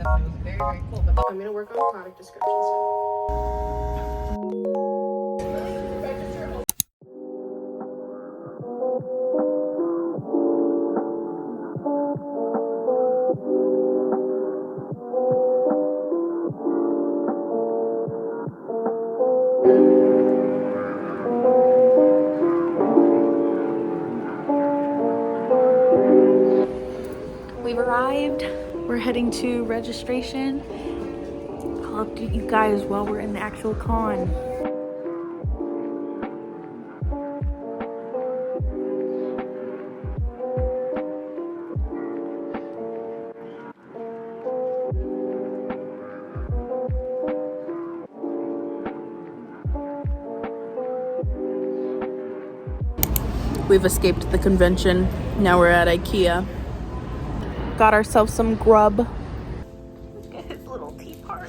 stuff, and it was very, very cool. But I'm gonna work on product descriptions now. We've arrived. We're heading to registration. I'll update you guys while we're in the actual con. We've escaped the convention. Now we're at IKEA. Got ourselves some grub. Look at his little tea party.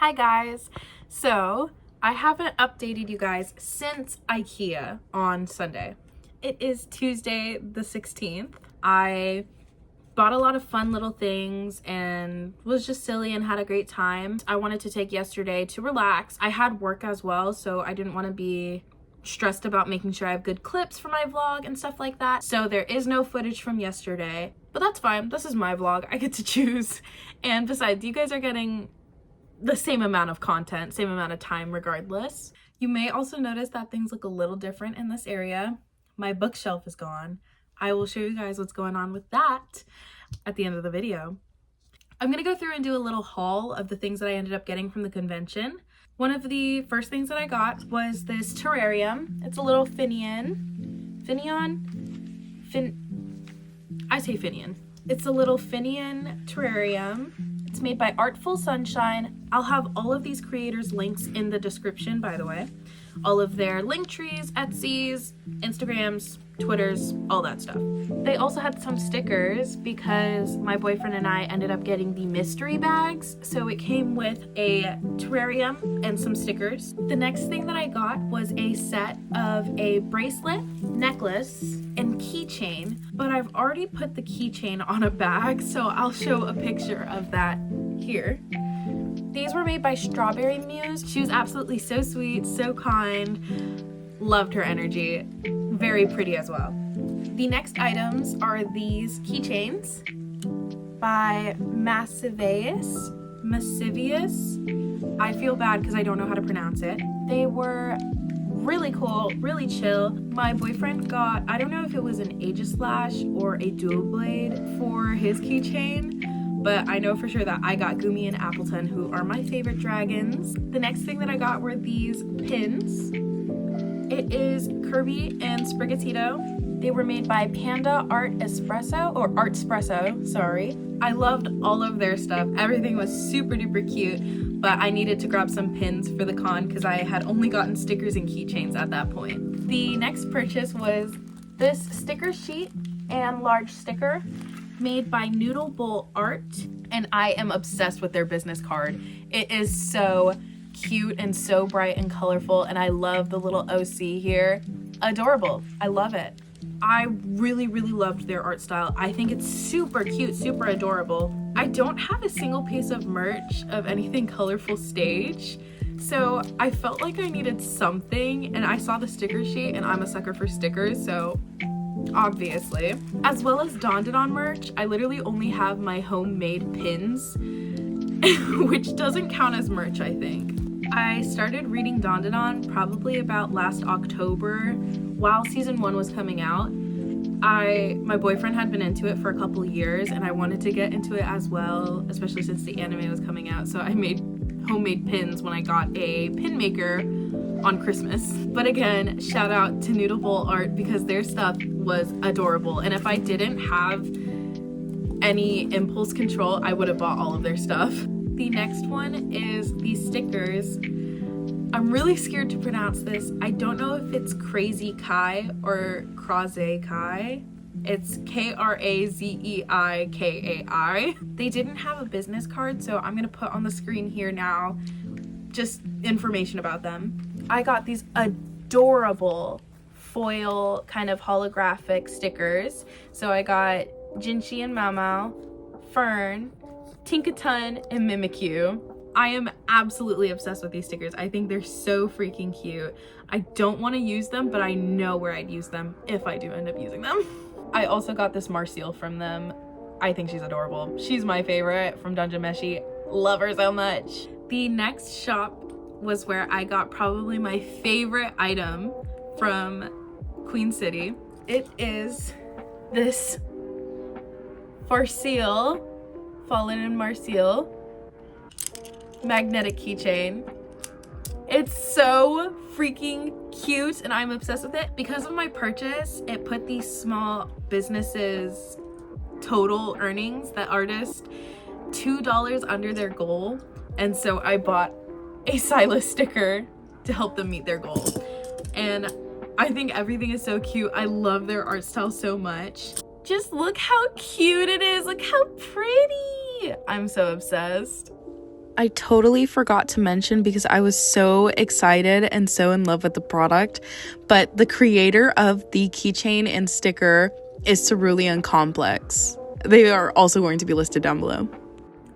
Hi guys, so I haven't updated you guys since IKEA on Sunday. It is Tuesday the 16th. I bought a lot of fun little things and was just silly and had a great time. I wanted to take yesterday to relax. I had work as well, so I didn't want to be stressed about making sure I have good clips for my vlog and stuff like that. So there is no footage from yesterday, but that's fine. This is my vlog. I get to choose. And besides, you guys are getting the same amount of content, same amount of time regardless. You may also notice that things look a little different in this area. My bookshelf is gone. I will show you guys what's going on with that at the end of the video. I'm gonna go through and do a little haul of the things that I ended up getting from the convention. One of the first things that I got was this terrarium. It's a little Finian. I say Finian. It's a little Finian terrarium. It's made by Artful Sunshine. I'll have all of these creators' links in the description, by the way. All of their link trees, Etsy's, Instagrams, Twitters, all that stuff. They also had some stickers because my boyfriend and I ended up getting the mystery bags. So it came with a terrarium and some stickers. The next thing that I got was a set of a bracelet, necklace, and keychain. But I've already put the keychain on a bag, so I'll show a picture of that here. These were made by Strawberry Muse. She was absolutely so sweet, so kind. Loved her energy. Very pretty as well. The next items are these keychains by Massobeats. I feel bad because I don't know how to pronounce it. They were really cool, really chill. My boyfriend got, I don't know if it was an Aegislash or a dual blade for his keychain, but I know for sure that I got Gumi and Appleton, who are my favorite dragons. The next thing that I got were these pins. It is Kirby and Sprigatito. They were made by Panda Art Espresso, sorry. I loved all of their stuff. Everything was super duper cute, but I needed to grab some pins for the con because I had only gotten stickers and keychains at that point. The next purchase was this sticker sheet and large sticker made by Noodle Bowl Art, and I am obsessed with their business card. It is so cute and so bright and colorful, and I love the little OC here. Adorable. I love it. I really loved their art style. I think it's super cute, super adorable. I don't have a single piece of merch of anything colorful stage, so I felt like I needed something, and I saw the sticker sheet, and I'm a sucker for stickers, so obviously. As well as Dawn Did On merch, I literally only have my homemade pins, which doesn't count as merch, I think. I started reading Dandadan probably about last October while season 1 was coming out. My boyfriend had been into it for a couple years and I wanted to get into it as well, especially since the anime was coming out. So I made homemade pins when I got a pin maker on Christmas. But again, shout out to Noodle Bowl Art because their stuff was adorable. And if I didn't have any impulse control, I would have bought all of their stuff. The next one is these stickers. I'm really scared to pronounce this. I don't know if it's Crazy Kai or Crochet Kai. It's K-R-A-Z-E-I-K-A-I. They didn't have a business card, so I'm gonna put on the screen here now just information about them. I got these adorable foil kind of holographic stickers. So I got Jinchi and Mau Mau, Fern, Tinkaton, and Mimikyu. I am absolutely obsessed with these stickers. I think they're so freaking cute. I don't want to use them, but I know where I'd use them if I do end up using them. I also got this Marcille from them. I think she's adorable. She's my favorite from Dungeon Meshi. Love her so much. The next shop was where I got probably my favorite item from Queen City. It is this Farseal, Fallen in Marcille, magnetic keychain. It's so freaking cute and I'm obsessed with it. Because of my purchase, it put these small businesses total earnings, that artist, $2 under their goal. And so I bought a Silas sticker to help them meet their goal. And I think everything is so cute. I love their art style so much. Just look how cute it is. Look how pretty. I'm so obsessed. I totally forgot to mention because I was so excited and so in love with the product, but the creator of the keychain and sticker is Cerulean Complex. They are also going to be listed down below.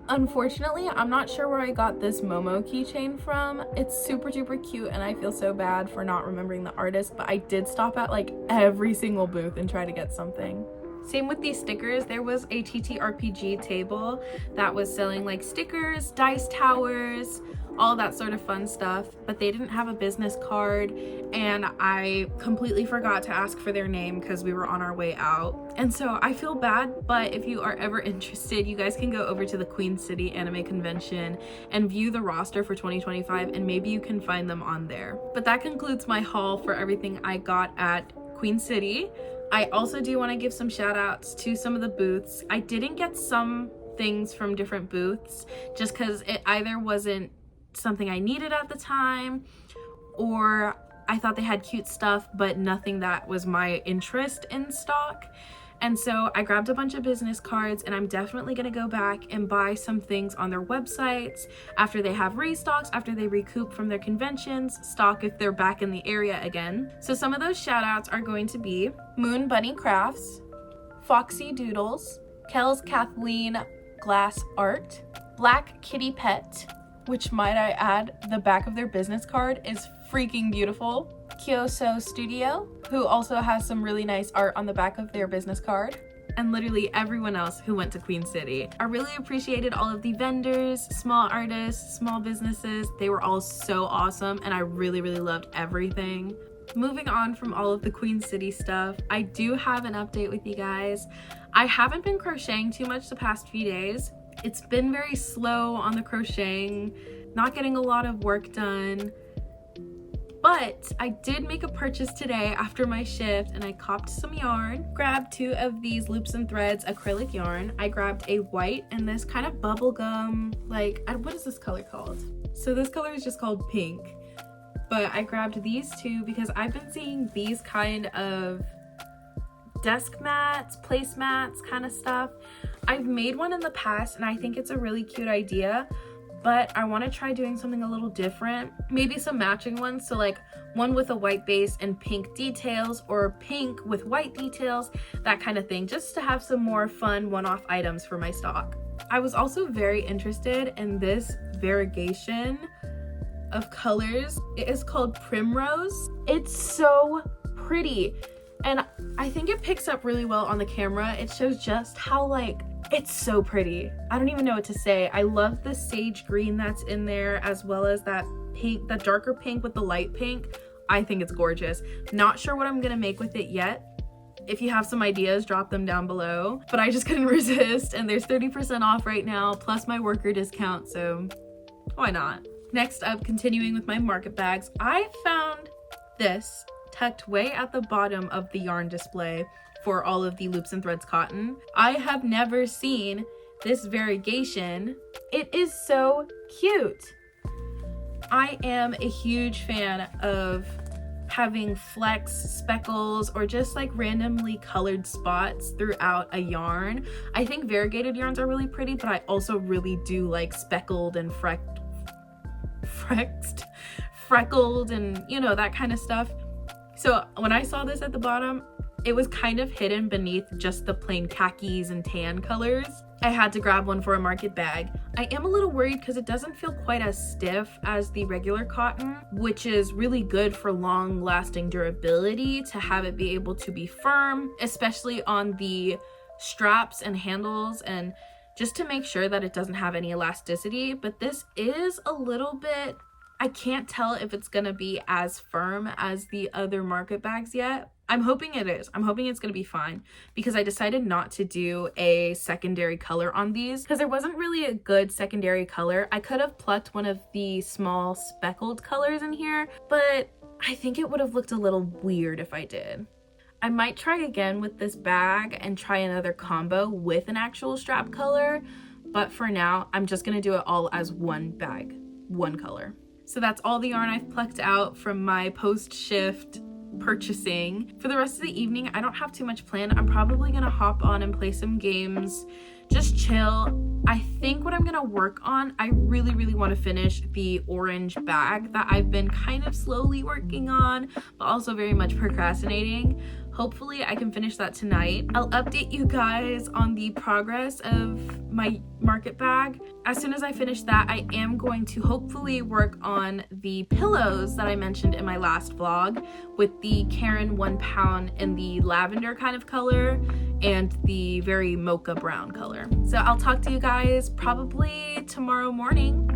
Unfortunately, I'm not sure where I got this Momo keychain from. It's super duper cute and I feel so bad for not remembering the artist, but I did stop at like every single booth and try to get something. Same with these stickers. There was a TTRPG table that was selling like stickers, dice towers, all that sort of fun stuff, but they didn't have a business card and I completely forgot to ask for their name because we were on our way out. And so I feel bad, but if you are ever interested, you guys can go over to the Queen City Anime Convention and view the roster for 2025 and maybe you can find them on there. But that concludes my haul for everything I got at Queen City. I also do want to give some shout outs to some of the booths. I didn't get some things from different booths just because it either wasn't something I needed at the time or I thought they had cute stuff but nothing that was my interest in stock. And so I grabbed a bunch of business cards and I'm definitely going to go back and buy some things on their websites after they have restocks, after they recoup from their conventions, stock if they're back in the area again. So some of those shout outs are going to be Moon Bunny Crafts, Foxy Doodles, Kel's Kathleen Glass Art, Black Kitty Pet, which might I add, the back of their business card is freaking beautiful. Kyoso Studio, who also has some really nice art on the back of their business card, and literally everyone else who went to Queen City. I really appreciated all of the vendors, small artists, small businesses. They were all so awesome and I really loved everything. Moving on from all of the Queen City stuff, I do have an update with you guys. I haven't been crocheting too much the past few days. It's been very slow on the crocheting, not getting a lot of work done. But I did make a purchase today after my shift and I copped some yarn. Grabbed 2 of these loops and threads acrylic yarn. I grabbed a white and this kind of bubblegum, like, what is this color called? So this color is just called pink. But I grabbed these 2 because I've been seeing these kind of desk mats, placemats kind of stuff. I've made one in the past and I think it's a really cute idea, but I want to try doing something a little different. Maybe some matching ones, so like one with a white base and pink details, or pink with white details, that kind of thing, just to have some more fun one-off items for my stock. I was also very interested in this variegation of colors. It is called Primrose. It's so pretty and I think it picks up really well on the camera. It shows just how, like, it's so pretty. I don't even know what to say. I love the sage green that's in there, as well as that pink, that darker pink with the light pink. I think it's gorgeous. Not sure what I'm gonna make with it yet. If you have some ideas, drop them down below. But I just couldn't resist, and there's 30% off right now, plus my worker discount, so why not? Next up, continuing with my market bags, I found this tucked way at the bottom of the yarn display for all of the loops and threads cotton. I have never seen this variegation. It is so cute. I am a huge fan of having flecks, speckles, or just like randomly colored spots throughout a yarn. I think variegated yarns are really pretty, but I also really do like speckled and freckled and you know, that kind of stuff. So when I saw this at the bottom, it was kind of hidden beneath just the plain khakis and tan colors. I had to grab one for a market bag. I am a little worried because it doesn't feel quite as stiff as the regular cotton, which is really good for long lasting durability, to have it be able to be firm, especially on the straps and handles, and just to make sure that it doesn't have any elasticity. But this is a little bit, I can't tell if it's gonna be as firm as the other market bags yet. I'm hoping it is. I'm hoping it's gonna be fine, because I decided not to do a secondary color on these because there wasn't really a good secondary color. I could have plucked one of the small speckled colors in here, but I think it would have looked a little weird if I did. I might try again with this bag and try another combo with an actual strap color, but for now, I'm just gonna do it all as one bag, one color. So that's all the yarn I've plucked out from my post-shift purchasing. For the rest of the evening, I don't have too much planned. I'm probably gonna hop on and play some games, just chill. I think what I'm gonna work on, I really want to finish the orange bag that I've been kind of slowly working on, but also very much procrastinating. Hopefully I can finish that tonight. I'll update you guys on the progress of my market bag. As soon as I finish that, I am going to hopefully work on the pillows that I mentioned in my last vlog, with the Karen 1 pound in the lavender kind of color and the very mocha brown color. So I'll talk to you guys probably tomorrow morning.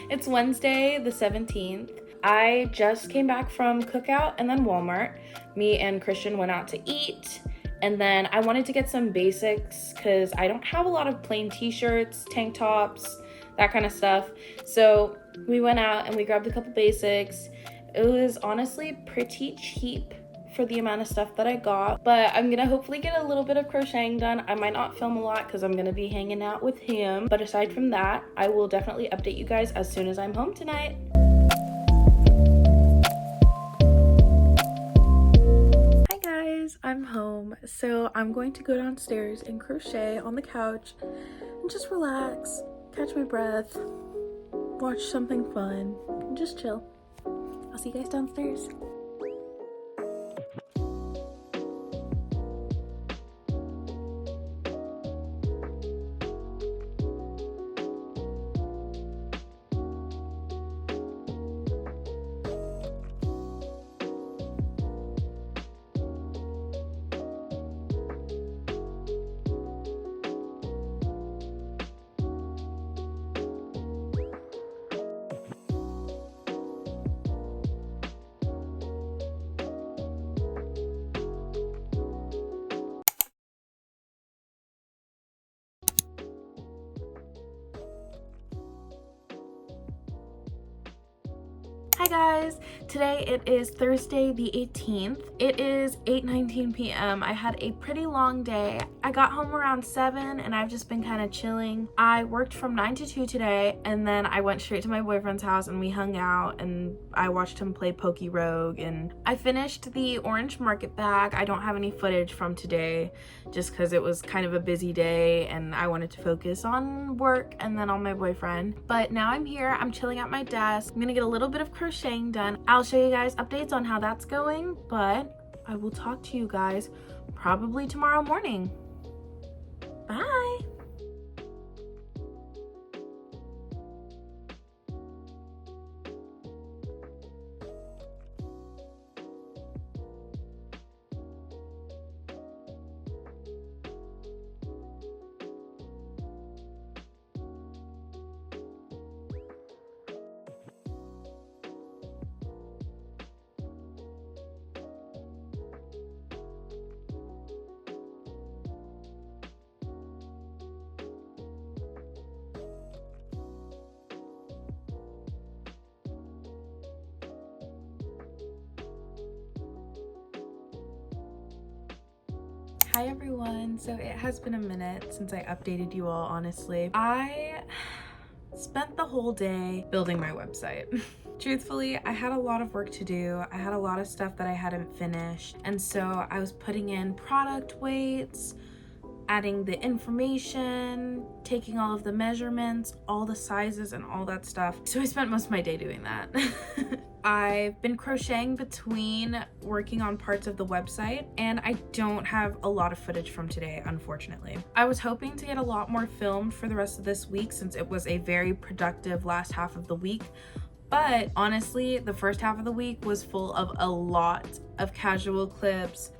It's Wednesday the 17th. I just came back from Cookout and then Walmart. Me and Christian went out to eat, and then I wanted to get some basics because I don't have a lot of plain t-shirts, tank tops, that kind of stuff. So we went out and we grabbed a couple basics. It was honestly pretty cheap for the amount of stuff that I got, but I'm gonna hopefully get a little bit of crocheting done. I might not film a lot because I'm gonna be hanging out with him, but aside from that, I will definitely update you guys as soon as I'm home tonight. Hi guys, I'm home. So I'm going to go downstairs and crochet on the couch and just relax, catch my breath, watch something fun, and just chill. I'll see you guys downstairs. Hi guys, today it is Thursday the 18th. It is 8:19 p.m. I had a pretty long day. I got home around 7 and I've just been kind of chilling. I worked from 9 to 2 today and then I went straight to my boyfriend's house and we hung out and I watched him play Poke Rogue, and I finished the orange market bag. I don't have any footage from today just because it was kind of a busy day and I wanted to focus on work and then on my boyfriend. But now I'm here, I'm chilling at my desk. I'm gonna get a little bit of crocheting done. I'll show you guys updates on how that's going, but I will talk to you guys probably tomorrow morning. Bye. Hi everyone, so it has been a minute since I updated you all, honestly. I spent the whole day building my website. Truthfully, I had a lot of work to do. I had a lot of stuff that I hadn't finished, and so I was putting in product weights, adding the information, taking all of the measurements, all the sizes and all that stuff. So I spent most of my day doing that. I've been crocheting between working on parts of the website, and I don't have a lot of footage from today, unfortunately. I was hoping to get a lot more filmed for the rest of this week since it was a very productive last half of the week. But honestly, the first half of the week was full of a lot of casual clips,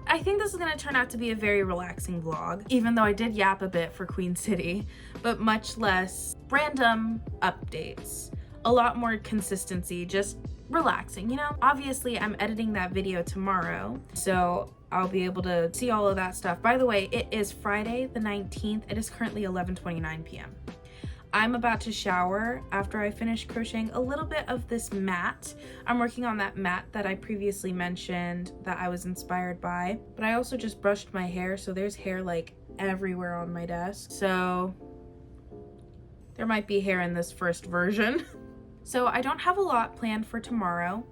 I think this is gonna turn out to be a very relaxing vlog, even though I did yap a bit for Queen City, but much less random updates. A lot more consistency, just relaxing, you know? Obviously, I'm editing that video tomorrow, so I'll be able to see all of that stuff. By the way, it is Friday the 19th. It is currently 11:29 p.m. I'm about to shower after I finish crocheting a little bit of this mat. I'm working on that mat that I previously mentioned that I was inspired by, but I also just brushed my hair, so there's hair like everywhere on my desk. So there might be hair in this first version. So I don't have a lot planned for tomorrow.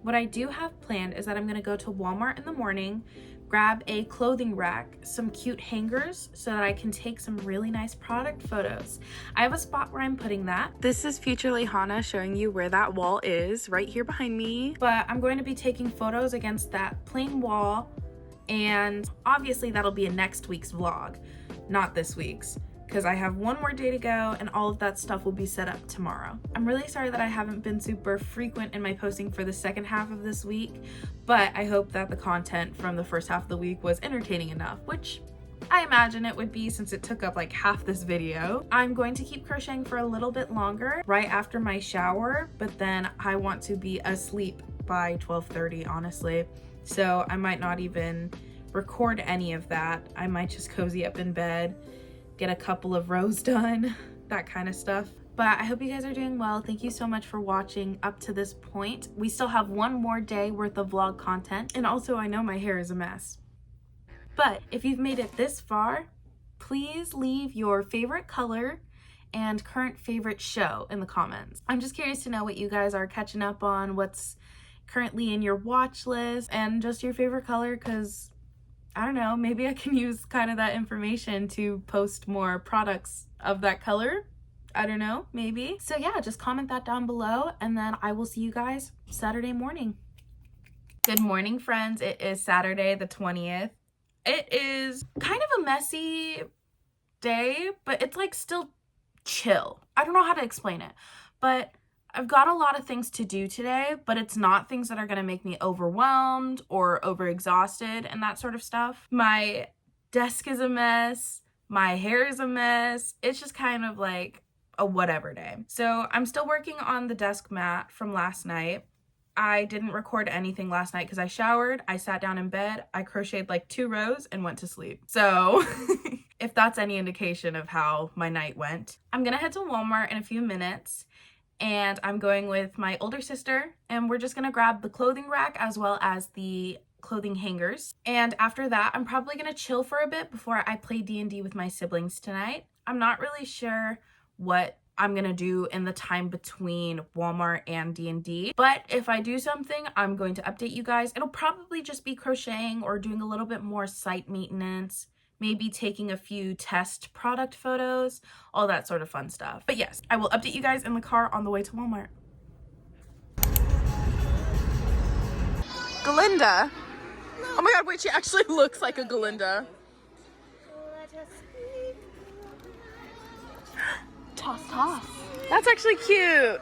What I do have planned is that I'm gonna go to Walmart in the morning, grab a clothing rack, some cute hangers so that I can take some really nice product photos. I have a spot where I'm putting that. This is future Lehana showing you where that wall is, right here behind me. But I'm going to be taking photos against that plain wall, and obviously that'll be in next week's vlog, not this week's, because I have one more day to go and all of that stuff will be set up tomorrow. I'm really sorry that I haven't been super frequent in my posting for the second half of this week, but I hope that the content from the first half of the week was entertaining enough, which I imagine it would be since it took up like half this video. I'm going to keep crocheting for a little bit longer right after my shower, but then I want to be asleep by 12:30, honestly. So I might not even record any of that. I might just cozy up in bed, get a couple of rows done, that kind of stuff. But I hope you guys are doing well. Thank you so much for watching up to this point. We still have one more day worth of vlog content. And also, I know my hair is a mess. But if you've made it this far, please leave your favorite color and current favorite show in the comments. I'm just curious to know what you guys are catching up on, what's currently in your watch list, and just your favorite color, because I don't know, maybe I can use kind of that information to post more products of that color. I don't know, maybe. So yeah, just comment that down below and then I will see you guys Saturday morning. Good morning, friends. It is Saturday the 20th. It is kind of a messy day, but it's like still chill. I don't know how to explain it, but I've got a lot of things to do today, but it's not things that are gonna make me overwhelmed or overexhausted and that sort of stuff. My desk is a mess, my hair is a mess. It's just kind of like a whatever day. So I'm still working on the desk mat from last night. I didn't record anything last night because I showered, I sat down in bed, I crocheted like 2 rows and went to sleep. So if that's any indication of how my night went. I'm gonna head to Walmart in a few minutes and I'm going with my older sister, and we're just gonna grab the clothing rack as well as the clothing hangers. And after that, I'm probably gonna chill for a bit before I play D&D with my siblings tonight. I'm not really sure what I'm gonna do in the time between Walmart and D&D, but if I do something, I'm going to update you guys. It'll probably just be crocheting or doing a little bit more site maintenance, maybe taking a few test product photos, all that sort of fun stuff. But yes, I will update you guys in the car on the way to Walmart. Glinda. Oh my god, wait, she actually looks like a Glinda. Toss, toss. That's actually cute.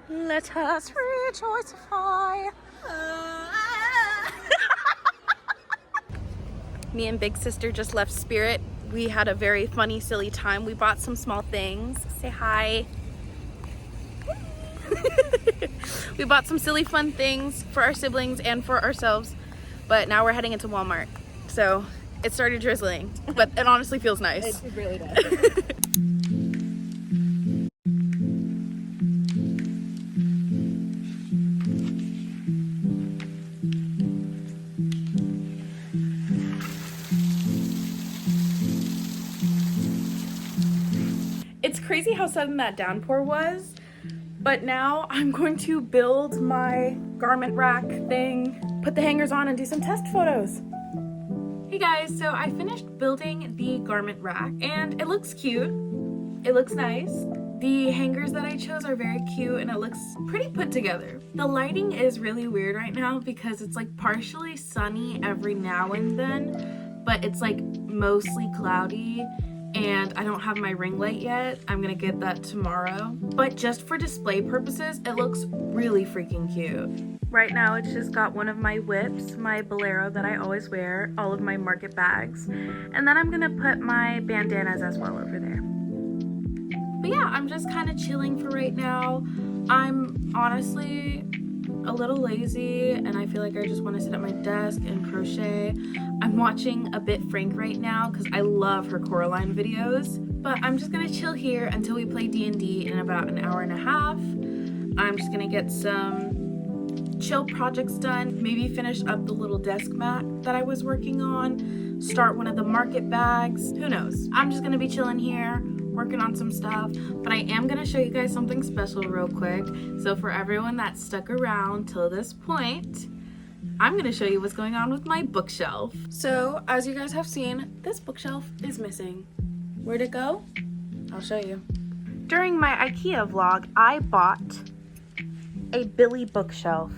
Let us rejoicify. Me and big sister just left Spirit. We had a very funny, silly time. We bought some small things. Say hi. We bought some silly, fun things for our siblings and for ourselves, but now we're heading into Walmart. So it started drizzling, but it honestly feels nice. It really does. It's crazy how sudden that downpour was, but now I'm going to build my garment rack thing, put the hangers on, and do some test photos. Hey guys, so I finished building the garment rack and it looks cute. It looks nice. The hangers that I chose are very cute and it looks pretty put together. The lighting is really weird right now because it's like partially sunny every now and then, but it's like mostly cloudy. And I don't have my ring light yet. I'm gonna get that tomorrow. But just for display purposes, it looks really freaking cute. Right now, it's just got one of my whips, my bolero that I always wear, all of my market bags, and then I'm gonna put my bandanas as well over there. But yeah, I'm just kind of chilling for right now. I'm honestly a little lazy and I feel like I just want to sit at my desk and crochet. I'm watching A Bit Frank right now because I love her Coraline videos, but I'm just gonna chill here until we play D&D in about an hour and a half. I'm just gonna get some chill projects done, maybe finish up the little desk mat that I was working on, start one of the market bags, who knows. I'm just gonna be chilling here, working on some stuff, but I am gonna show you guys something special real quick. So for everyone that stuck around till this point, I'm gonna show you what's going on with my bookshelf. So as you guys have seen, this bookshelf is missing. Where'd it go? I'll show you. During my IKEA vlog, I bought a Billy bookshelf.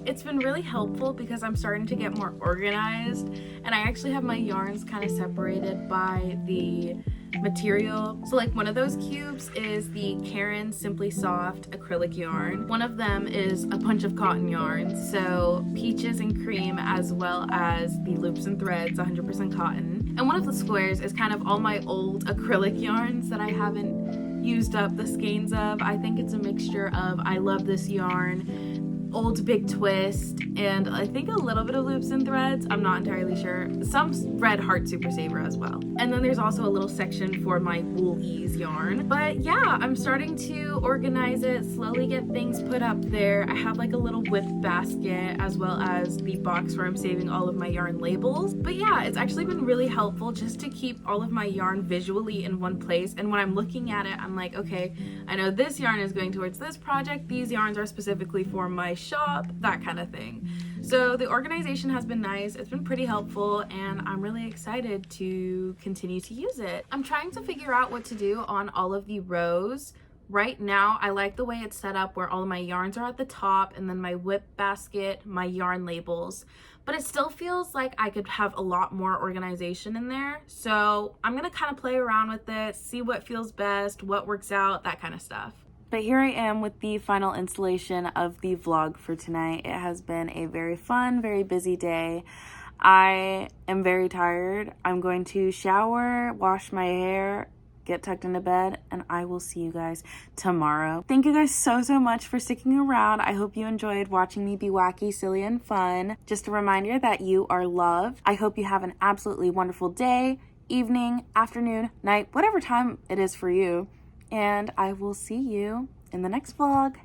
It's been really helpful because I'm starting to get more organized and I actually have my yarns kind of separated by the material. So like one of those cubes is the Karen Simply Soft acrylic yarn. One of them is a bunch of cotton yarns, so peaches and cream, as well as the loops and threads, 100% cotton. And one of the squares is kind of all my old acrylic yarns that I haven't used up the skeins of. I think it's a mixture of I Love This Yarn, Old Big Twist, and I think a little bit of loops and threads. I'm not entirely sure. Some Red Heart Super Saver as well. And then there's also a little section for my Wool Ease yarn. But yeah, I'm starting to organize it, slowly get things put up there. I have like a little whip basket as well as the box where I'm saving all of my yarn labels. But yeah, it's actually been really helpful just to keep all of my yarn visually in one place. And when I'm looking at it, I'm like, okay, I know this yarn is going towards this project. These yarns are specifically for my shop, that kind of thing. So the organization has been nice. It's been pretty helpful and I'm really excited to continue to use it. I'm trying to figure out what to do on all of the rows. Right now, I like the way it's set up where all of my yarns are at the top and then my whip basket, my yarn labels. But it still feels like I could have a lot more organization in there. So I'm gonna kind of play around with it, see what feels best, what works out, that kind of stuff. But here I am with the final installation of the vlog for tonight. It has been a very fun, very busy day. I am very tired. I'm going to shower, wash my hair, get tucked into bed, and I will see you guys tomorrow. Thank you guys so much for sticking around. I hope you enjoyed watching me be wacky, silly, and fun. Just a reminder that you are loved. I hope you have an absolutely wonderful day, evening, afternoon, night, whatever time it is for you. And I will see you in the next vlog.